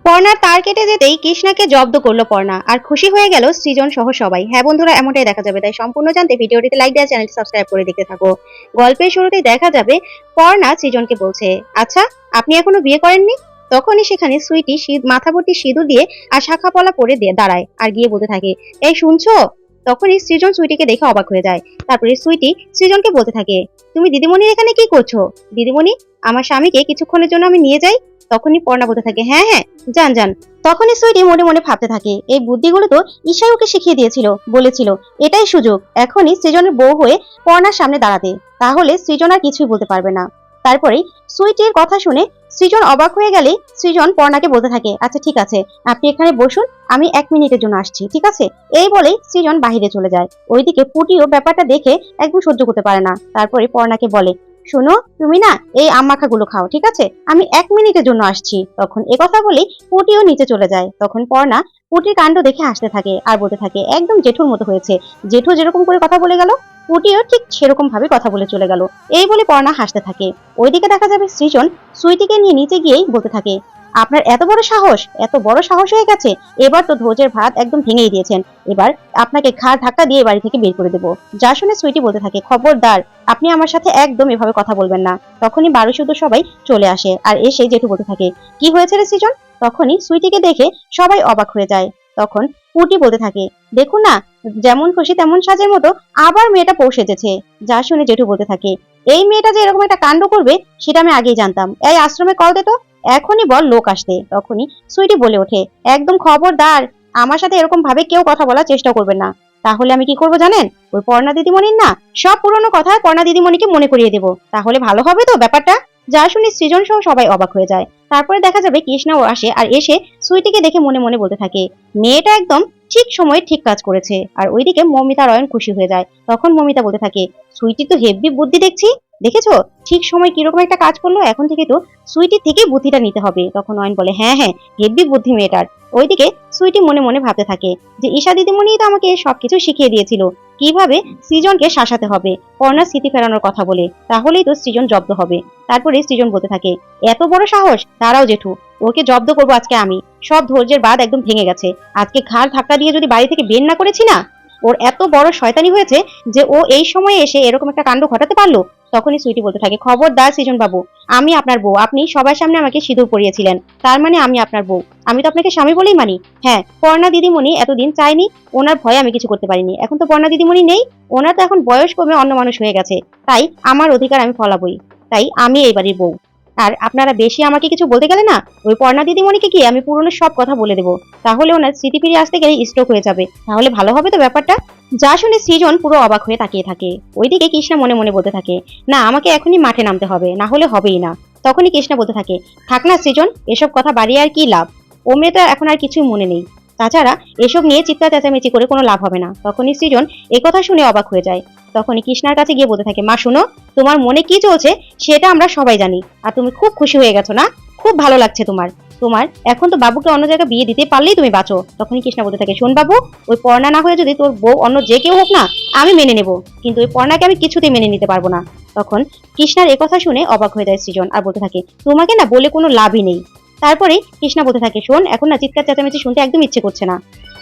পর্ণার তার কেটে যেতেই কৃষ্ণাকে জব্দ করলো পর্ণা, আর খুশি হয়ে গেল সৃজন সহ সবাই। হ্যাঁ বন্ধুরা, এমনটাই দেখা যাবে, তাই সম্পূর্ণ জানতে ভিডিওটিতে লাইক দেওয়া, চ্যানেলটি সাবস্ক্রাইব করে দেখতে থাকো। গল্পের শুরুতেই দেখা যাবে পর্ণা সৃজনকে বলছে, আচ্ছা আপনি এখনো বিয়ে করেননি? তখনই সেখানে সুইটি মাথা ভর্তি সিঁদুর দিয়ে আর শাখা পলা পরে দিয়ে দাঁড়ায় আর গিয়ে বলতে থাকে, এই শুনছো? তখনই সৃজন সুইটিকে দেখে অবাক হয়ে যায়। তারপরে সুইটি সৃজনকে বলতে থাকে, তুমি দিদিমণির এখানে কি করছো? দিদিমণি, আমার স্বামীকে কিছুক্ষণের জন্য আমি নিয়ে যাই। তখনই পর্ণা বলতে থাকে, হ্যাঁ হ্যাঁ যান যান। তখনই সুইটি মনে মনে ভাবতে থাকে, এই বুদ্ধিগুলো তো ঈশাই ওকে শিখিয়ে দিয়েছিল, বলেছিল এটাই সুযোগ এখনই সৃজনের বউ হয়ে পর্ণার সামনে দাঁড়াতে, তাহলে সৃজন আর কিছুই বলতে পারবে না। তারপরেই সুইটির কথা শুনে সৃজন অবাক হয়ে গেলে সৃজন পর্ণাকে বলতে থাকে, আচ্ছা ঠিক আছে, আপনি এখানে বসুন, আমি 1 মিনিটের জন্য আসছি, ঠিক আছে? এই বলেই সৃজন বাহিরে চলে যায়। ওইদিকে পুটিও ব্যাপারটা দেখে একদম সহ্য করতে পারে না। তারপরে পর্ণাকে বলে, শোনো তুমি না এই আম মাখাগুলো খাও, ঠিক আছে? আমি 1 মিনিটের জন্য আসছি। তখন কথা বলেই পুটিও নিচে চলে যায়। তখন পর্ণা পুটির কাণ্ড দেখে হাসতে থাকে আর বলতে থাকে, একদম জেঠুর মতো হয়েছে, জেঠু যেরকম করে কথা বলে গেল পুটিও ঠিক সেরকম ভাবে কথা বলে চলে গেল। এই বলে পর্ণা হাসতে থাকে। ওইদিকে দেখা যাবে সৃজন সুইটিকে নিয়ে নিচে গিয়েই বলতে থাকে, আপনার এত বড় সাহস, এত বড় সাহস হয়ে গেছে, এবার তো ধৈর্যের ভাত একদম ভেঙেই দিয়েছেন, এবার আপনাকে ঘাড় ধাক্কা দিয়ে বাড়ি থেকে বের করে দেবো। যা শুনে সুইটি বলতে থাকে, খবরদার, আপনি আমার সাথে একদম এভাবে কথা বলবেন না। তখনই বারুসুদ্ধ সবাই চলে আসে আর এসে জেঠু বলতে থাকে, কি হয়েছে রে সৃজন? তখনই সুইটিকে দেখে সবাই অবাক হয়ে যায়। তখন পুটি বলতে থাকে, দেখুন না, যেমন খুশি তেমন সাজের মতো আবার মেয়েটা পৌঁছে এসেছে। যা শুনে জেঠু বলতে থাকে, এই মেয়েটা যে এরকম একটা কাণ্ড করবে সেটা আমি আগেই জানতাম। এই আশ্রমে কল দে তো, এখনই বল লোক আসতে। তখনই সুইটি বলে ওঠে, একদম খবরদার, আমার সাথে এরকম ভাবে কেউ কথা বলার চেষ্টা করবেন না। তাহলে আমি কি করবো জানেন? ওই পর্ণা দিদিমণির না সব পুরনো কথা পর্ণা দিদিমণিকে মনে করিয়ে দেবো, তাহলে ভালো হবে তো ব্যাপারটা। যা শুনে সৃজন সহ সবাই অবাক হয়ে যায়। তারপরে দেখা যাবে কৃষ্ণাও আসে আর এসে সুইটিকে দেখে মনে মনে বলতে থাকে, মেয়েটা একদম ঠিক সময়ে ঠিক কাজ করেছে। আর ওইদিকে মমিতা রয়ন খুশি হয়ে যায়। তখন মমিতা বলতে থাকে, সুইটি তো হেব্বি বুদ্ধি দেখছি, দেখেছো ঠিক সময় কিরকম একটা কাজ করলো, এখন থেকে তো সুইটি থেকেই বুদ্ধিটা নিতে হবে। তখন নয়ন বলে, হ্যাঁ হ্যাঁ, হেব্বি বুদ্ধি মেয়েটার। ওইদিকে সুইটি মনে মনে ভাবতে থাকে যে ঈশা দিদিমণি তো আমাকে সবকিছু শিখিয়ে দিয়েছিল, কিভাবে সৃজনকে শাসাতে হবে পর্ণার স্মৃতি ফেরানোর কথা বলে, তাহলেই তো সৃজন জব্দ হবে। তারপরে সৃজন বলতে থাকে, এত বড় সাহস, দাঁড়াও জেঠু, ওকে জব্দ করবো আজকে আমি। সব ধৈর্যের বাঁধ একদম ভেঙে গেছে, আজকে ঘাড় ধাক্কা দিয়ে যদি বাড়ি থেকে বের না করেছি না, ওর এত বড় শয়তানি হয়েছে যে ও এই সময়ে এসে এরকম একটা কাণ্ড ঘটাতে পারলো। তখনই সুইটি বলতে থাকে, খবরদার সৃজন বাবু, আমি আপনার বউ, আপনি সবার সামনে আমাকে সিঁদুর পরিয়েছিলেন, তার মানে আমি আপনার বউ, আমি তো আপনাকে স্বামী বলেই মানি। হ্যাঁ, পর্ণা দিদিমণি এতদিন চাইনি, ওনার ভয়ে আমি কিছু করতে পারিনি, এখন তো পর্ণা দিদিমণি নেই, ওনার তো এখন বয়স কমে অন্য মানুষ হয়ে গেছে, তাই আমার অধিকার আমি ফলাবই, তাই আমি এই বাড়ির বউ। আর আপনারা বেশি আমাকে কিছু বলতে গেলে না, ওই পর্ণা দিদিমণিকে গিয়ে আমি পুরনো সব কথা বলে দেবো, তাহলে ওনার স্মৃতি ফিরে আসতে গেলে স্ট্রোক হয়ে যাবে, তাহলে ভালো হবে তো ব্যাপারটা। যা শুনে সৃজন পুরো অবাক হয়ে তাকিয়ে থাকে। ওইদিকে কৃষ্ণা মনে মনে বলতে থাকে, না আমাকে এখনই মাঠে নামতে হবে, না হলে হবেই না। তখনই কৃষ্ণা বলতে থাকে, থাক না সৃজন, এসব কথা বাড়িয়ে আর কি লাভ, ও মেয়ে তো এখন আর কিছুই মনে নেই, তাছাড়া এসব নিয়ে চিৎকার চেঁচামেচি করে কোনো লাভ হবে না। তখনই সৃজন কথা শুনে অবাক হয়ে যায়। তখনই কৃষ্ণার কাছে গিয়ে বলতে থাকে, মা শুনো, তোমার মনে কি চলছে সেটা আমরা সবাই জানি, আর তুমি খুব খুশি হয়ে গেছো না, খুব ভালো লাগছে তোমার, তোমার এখন তো বাবুকে অন্য জায়গায় বিয়ে দিতে পারলেই তুমি বাঁচো। তখনই কৃষ্ণা বলতে থাকে, শোন বাবু, ওই পর্ণা না হয়ে যদি তোর বউ অন্য যে কেউ হোক না, আমি মেনে নেব, কিন্তু ওই পর্ণাকে আমি কিছুতেই মেনে নিতে পারবো না। তখন কৃষ্ণার কথা শুনে অবাক হয়ে যায় সৃজন আর বলতে থাকে, তোমাকে না বলে কোনো লাভই নেই। তারপরে কৃষ্ণা বলতে থাকে, শোন, এখন না চিৎকার চেঁচামেচি শুনতে একদম ইচ্ছে করছে না।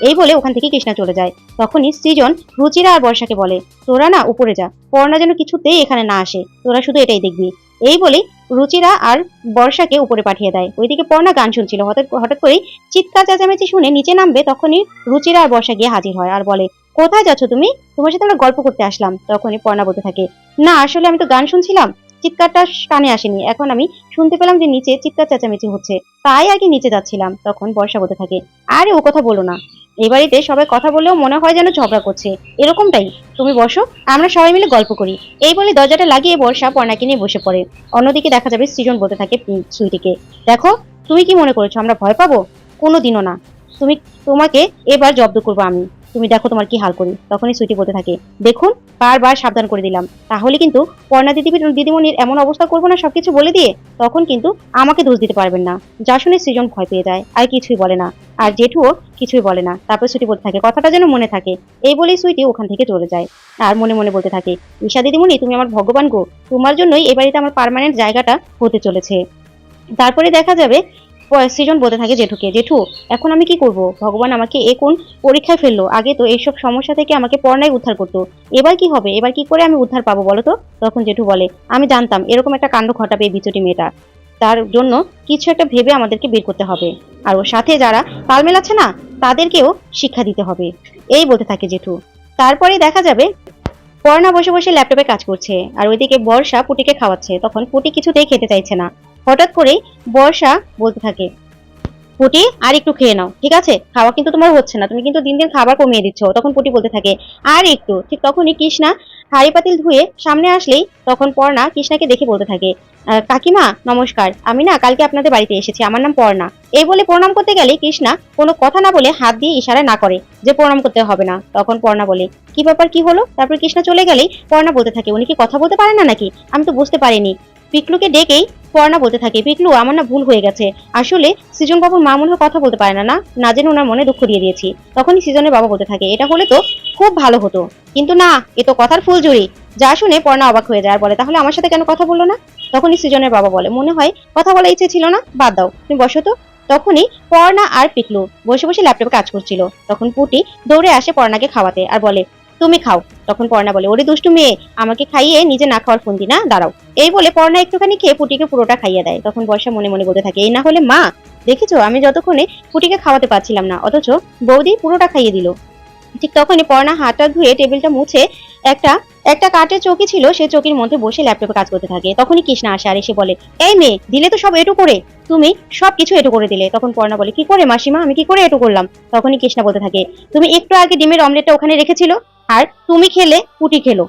এই বলে ওখান থেকে কৃষ্ণা চলে যায়। তখনই সৃজন রুচিরা আর বর্ষাকে বলে, তোরা না উপরে যা, পর্ণা যেন কিছুতেই এখানে না আসে, তোরা শুধু এটাই দেখবি। এই বলে রুচিরা আর বর্ষাকে উপরে পাঠিয়ে দেয়। ওইদিকে পর্ণা গান শুনছিল, হঠাৎ হঠাৎ করেই চিৎকার চেঁচামেচি শুনে নিচে নামবে, তখনই রুচিরা আর বর্ষা গিয়ে হাজির হয় আর বলে, কোথায় যাচ্ছ তুমি? তোমার সাথে আমরা গল্প করতে আসলাম। তখনই পর্ণা বলতে থাকে, না আসলে আমি তো গান শুনছিলাম, চিৎকারটা কানে আসেনি, এখন আমি শুনতে পেলাম যে নিচে চিৎকার চেঁচামেচি হচ্ছে, তাই আর কি নিচে যাচ্ছিলাম। তখন বর্ষা বলতে থাকে, আরে ও কথা বলো না, এই বাড়িতে সবাই কথা বললেও মনে হয় যেন ঝগড়া করছে, এরকমটাই, তুমি বসো, আমরা সবাই মিলে গল্প করি। এই বলে দরজাটা লাগিয়ে বর্ষা পর্ণাকে নিয়ে বসে পড়ে। অন্যদিকে দেখা যাবে সৃজন বলতে থাকে সুইটিকে, দেখো, তুমি কি মনে করেছো আমরা ভয় পাবো? কোনোদিনও না, তুমি, তোমাকে এবার জব্দ করবো আমি, তুমি দেখো তোমার কি হাল করি। তখনই সুইটি বলতে থাকে, দেখুন, বারবার সাবধান করে দিলাম, তাহলে কিন্তু পর্ণা দিদিমণির এমন অবস্থা করবো না সবকিছু বলে দিয়ে, তখন কিন্তু আমাকে দোষ দিতে পারবেন না। যা শুনে সৃজন ভয় পেয়ে যায় আর কিছুই বলে না, আর জেঠুও কিছুই বলে না। তারপর সুইটি বলতে থাকে, কথাটা যেন মনে থাকে। এই বলেই সুইটি ওখান থেকে চলে যায় আর মনে মনে বলতে থাকে, ঈশা দিদিমণি তুমি আমার ভগবান গো, তোমার জন্যই এই বাড়িতে আমার পার্মানেন্ট জায়গাটা হতে চলেছে। তারপরে দেখা যাবে সৃজন বলতে থাকে জেঠুকে, জেঠু এখন আমি কি করব, ভগবান আমাকে এ কোন পরীক্ষায় ফেললো, আগে তো এইসব সমস্যা থেকে আমাকে পর্ণাই উদ্ধার করতো, এবার কি হবে, এবার কি করে আমি উদ্ধার পাবো বলো তো। তখন জেঠু বলে, আমি জানতাম এরকম একটা কাণ্ড ঘটাবে এই বিচটি মেয়েটা, তার জন্য কিছু একটা ভেবে আমাদেরকে বের করতে হবে, আর ওর সাথে যারা তাল মেলাচ্ছে না তাদেরকেও শিক্ষা দিতে হবে, এই বলতে থাকে জেঠু। তারপরে দেখা যাবে পর্ণা বসে বসে ল্যাপটপে কাজ করছে, আর ওইদিকে বর্ষা পুটিকে খাওয়াচ্ছে। তখন পুটি কিছুতেই খেতে চাইছে না। হঠাৎ করেই বর্ষা বলতে থাকে, পুটি আর একটু খেয়ে নাও, ঠিক আছে, খাওয়া কিন্তু তোমার হচ্ছে না, তুমি কিন্তু দিন দিন খাবার কমিয়ে দিচ্ছ। তখন পুটি বলতে থাকে, আর একটু। ঠিক তখনই কৃষ্ণা হাঁড়ি পাতিল ধুয়ে সামনে আসলেই তখন পর্ণা কৃষ্ণাকে দেখে বলতে থাকে, কাকিমা নমস্কার, আমি না কালকে আপনাদের বাড়িতে এসেছি, আমার নাম পর্ণা। এই বলে প্রণাম করতে গেলে কৃষ্ণা কোনো কথা না বলে হাত দিয়ে ইশারা না করে যে প্রণাম করতে হবে না। তখন পর্ণা বলে, কি ব্যাপার, কি হলো? তারপর কৃষ্ণা চলে গেলেই পর্ণা বলতে থাকে, উনি কি কথা বলতে পারে না নাকি, আমি তো বুঝতে পারিনি। পিকলুকে ডেকেই পর্ণা বলতে থাকে, পিকলু আমার না ভুল হয়ে গেছে, আসলে সৃজন বাবুর মা মনে হয় কথা বলতে পারে না, না জেনে ওনার মনে দুঃখ দিয়ে দিয়েছি। তখনই সৃজনের বাবা বলতে থাকে, এটা হলে তো খুব ভালো হতো, কিন্তু না, এ তো কথার ফুলঝুরি। যা শুনে পর্ণা অবাক হয়ে যায় আর বলে, তাহলে আমার সাথে কেন কথা বললো না? তখনই সৃজনের বাবা বলে, মনে হয় কথা বলার ইচ্ছে ছিল না, বাদ দাও, তুমি বসো তো। তখনই পর্ণা আর পিকলু বসে বসে ল্যাপটপে কাজ করছিল। তখন পুটি দৌড়ে আসে পর্ণাকে খাওয়াতে আর বলে, তুমি খাও। তখন পর্ণা বলে, ওরে দুষ্টু মেয়ে, আমাকে খাইয়ে নিজে না খাওয়ার ফন্দি না, দাঁড়াও। এই বলে পর্ণা একটুখানি খেয়ে পুটিকে পুরোটা খাইয়ে দেয়। তখন বর্ষা মনে মনে বলতে থাকে, এই না হলে মা, দেখেছো আমি যতক্ষণে পুটিকে খাওয়াতে পারছিলাম না, অথচ বৌদি পুরোটা খাইয়ে দিল। ঠিক তখনই পর্ণা হাতটা ধুয়ে টেবিলটা মুছে একটা একটা কাঠের চৌকি ছিল, সেই চৌকির মধ্যে বসে ল্যাপটপে কাজ করতে থাকে। তখনই কৃষ্ণা আসে আর এসে বলে, এই মেয়ে, দিলে তো সব এটু করে, তুমি সব কিছু এটু করে দিলে। তখন পর্ণা বলে, কি করে মাসিমা, আমি কি করে এটু করলাম? তখনই কৃষ্ণা বলতে থাকে, তুমি একটু আগে ডিমের অমলেটটা ওখানে রেখেছিল, আর তুমি খেলে, পুটি খেলো,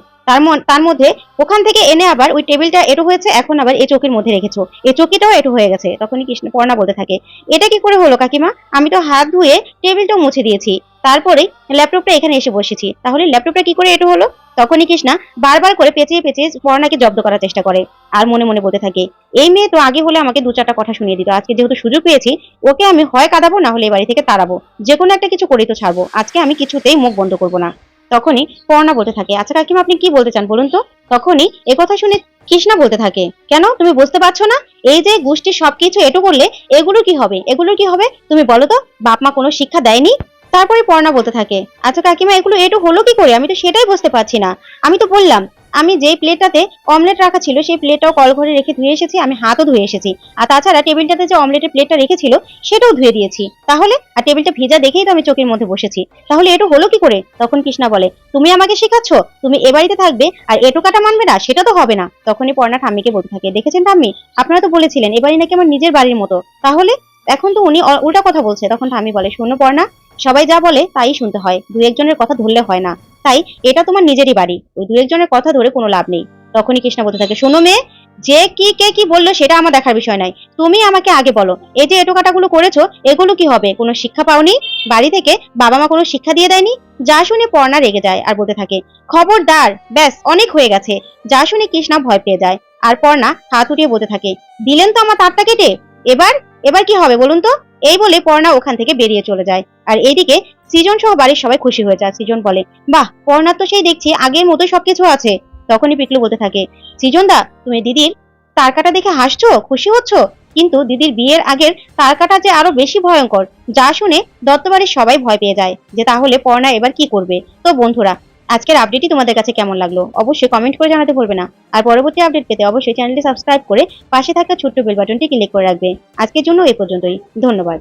তার মধ্যে ওখান থেকে এনে আবার ওই টেবিলটা এটু হয়েছে, এখন আবার এই চৌকির মধ্যে রেখেছো, এই চৌকিটাও এটু হয়ে গেছে। তখনই কৃষ্ণ পর্ণা বলতে থাকে, এটা কি করে হলো কাকিমা, আমি তো হাত ধুয়ে টেবিলটাও মুছে দিয়েছি, তারপরে ল্যাপটপটা এখানে এসে বসেছি, তাহলে ল্যাপটপটা কি করে এটু হলো? তখনই কৃষ্ণা বারবার করে পেঁচিয়ে পেঁচিয়ে পর্ণাকে জব্দ করার চেষ্টা করে আর মনে মনে বলতে থাকে, এই মেয়ে তো আগে হলে আমাকে দু চারটা কথা শুনিয়ে দিত, আজকে যেহেতু সুযোগ পেয়েছি, ওকে আমি হয় কাঁদাবো না হলে এই বাড়ি থেকে তাড়াবো, যে কোনো একটা কিছু করেই তো ছাড়বো, আজকে আমি কিছুতেই মুখ বন্ধ করবো না। তখনই পর্ণা বলতে থাকে, আচ্ছা কাকিমা আপনি কি বলতে চান বলুন তো? তখনই কথা শুনে কৃষ্ণা বলতে থাকে, কেন তুমি বুঝতে পারছো না, এই যে গোষ্ঠীর সবকিছু এটু করলে এগুলো কি হবে, এগুলো কি হবে তুমি বলো তো, বাপ মা কোনো শিক্ষা দেয়নি? তারপরে পর্ণা বলতে থাকে, আচ্ছা কাকিমা এগুলো এটু হলো কি করে, আমি তো সেটাই বুঝতে পারছি না। আমি তো বললাম, আমি যেই প্লেটটাতে অমলেট রাখা ছিল সেই প্লেটটাও কল ঘরে রেখে ধুয়ে এসেছি, আমি হাতও ধুয়ে এসেছি, আর তাছাড়া টেবিলটাতে যে অমলেটের প্লেটটা রেখেছিল সেটাও ধুয়ে দিয়েছি, তাহলে আর টেবিলটা ভেজা দেখেই তো আমি চোখের মধ্যে বসেছি, তাহলে এটু হলো কি করে? তখন কৃষ্ণা বলে, তুমি আমাকে শেখাচ্ছ, তুমি এ বাড়িতে থাকবে আর এটু কাটা মানবে না, সেটা তো হবে না। তখনই পর্ণা ঠাম্মিকে বলতে থাকে, দেখেছেন ঠাম্মি, আপনারা তো বলেছিলেন এ বাড়ি নাকি আমার নিজের বাড়ির মতো, তাহলে এখন তো উনি উল্টা কথা বলছে। তখন ঠাম্মি বলে, শোনো পর্ণা, সবাই যা বলে তাই শুনতে হয়, দু একজনের কথা ধরলে হয় না, তাই এটা তোমার নিজেরই বাড়ি, ওই দু একজনের কথা ধরে কোনো লাভ নেই। তখনই কৃষ্ণা বলতে থাকে, শোনো মেয়ে, যে কি কে কি বললো সেটা আমার দেখার বিষয় নাই, তুমি আমাকে আগে বলো, এই যে এটো কাটাগুলো করেছো এগুলো কি হবে, কোনো শিক্ষা পাওনি বাড়ি থেকে, বাবা মা কোনো শিক্ষা দিয়ে দেয়নি? যা শুনে পর্ণা রেগে যায় আর বলতে থাকে, খবরদার, ব্যাস অনেক হয়ে গেছে। যা শুনে কৃষ্ণা ভয় পেয়ে যায় আর পর্ণা হাত উঠিয়ে বলতে থাকে, দিলেন তো আমার তারটা কেটে, এবার এবার কি হবে বলুন তো? এই বলে পর্ণা ওখান থেকে বেরিয়ে চলে যায়। আর এইদিকে সৃজন সহ বাড়ির সবাই খুশি হয়ে যায়। সৃজন বলে, বাহ, পর্ণার তো সেই দেখছি আগের মতো সবকিছু আছে। তখনই পিকলু বলতে থাকে, সৃজন দা, তুমি দিদির তার কাটা দেখে হাসছো, খুশি হচ্ছ, কিন্তু দিদির বিয়ের আগের তার কাটা যে আরো বেশি ভয়ঙ্কর। যা শুনে দত্তবাড়ির সবাই ভয় পেয়ে যায় যে তাহলে পর্ণা এবার কি করবে। তো বন্ধুরা, আজকের আপডেটই তোমাদের কাছে কেমন লাগলো অবশ্যই কমেন্ট করে জানাতে ভুলবে না। আর পরবর্তী আপডেট পেতে অবশ্যই চ্যানেলটি সাবস্ক্রাইব করে পাশে থাকা ছোট্ট বেল বাটনটি ক্লিক করে রাখবে। আজকের জন্য এই পর্যন্তই, ধন্যবাদ।